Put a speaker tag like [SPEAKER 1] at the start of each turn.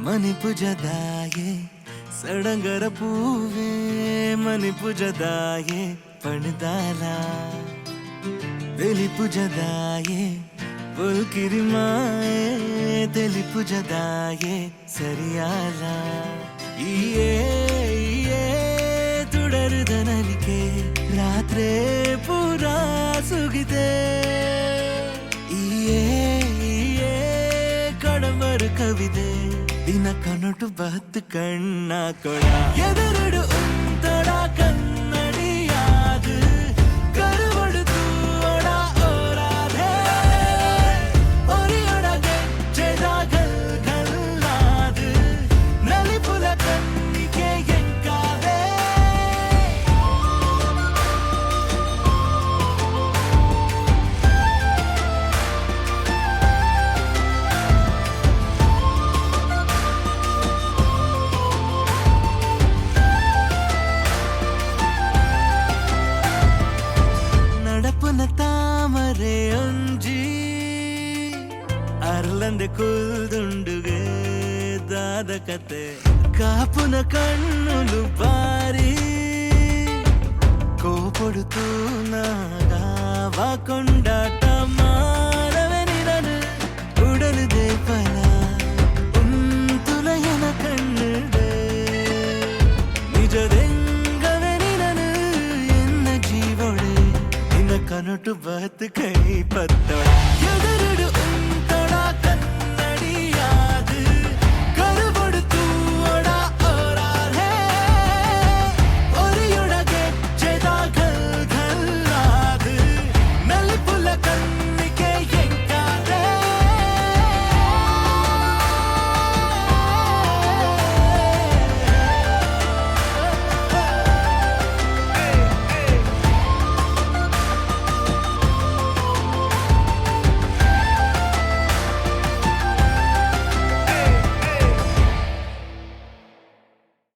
[SPEAKER 1] ಮನಿಪುಜದಾಯೆ ಸಡಂಗರ ಪೂವೆ ಮನಿಪುಜದಾಯೆ ಪಣದಾಲ ತಿಳಿಪುಜದಾಯೆ ಪುಲ್ಕಿರಿಮಾಯೆ ತಿಳಿಪುಜದಾಯೆ ಸರಿಯಾಲ ಈಯೇ ತುಡರುದ ನಲಿಕೆ ರಾತ್ರಿ ಪೂರಾ ಸುಗಿದೆ ಈಯೇ ಕಡಮರ ಕವಿದೆ ದಿನ ಕನಟು ಬಹತ್ ಕಣ್ಣ ಕೊಡ ಎದುರುಡು ಉಂತಡ ಕನ್ನಡಿಯಾದು ಕರುವಡುದು ಒಡ ಓರಾದೆ ಒರಿಯೊಡ ಗೆಜ್ಜೆದ ಗಲ್ ಗಲ್ಲಾದು ನಲಿಪುಲ ಕಣ್ಣಿಗೆ ಎಂಕಾದೆ നടപ്പുന താമരെ ഒഞ്ചി അർലന്റെ കുൽദുണ്ടുಗೆ ದಾದ ಕತೆ ಕಾಪುನ ಕಣ್ಣುಲು ಬಾರಿ ಕೋಪಡುತ್ತು ನಾಗಾವ ಕೊಂಡಾಟ ಮಾರವೆ ನಿರನು ಉಡಲು ದೇಪಲ ಉಂತುಲಯನ ಕಣ್ಣುಡೆ ನಿಜದೆಂಗವೆ ನಿರನು ಎನ್ನ ಜೀವೊಡೆ ನಿನ್ನ ಕನಟು ಬಹತ್ ಕೈ ಪತ್ತೊಳ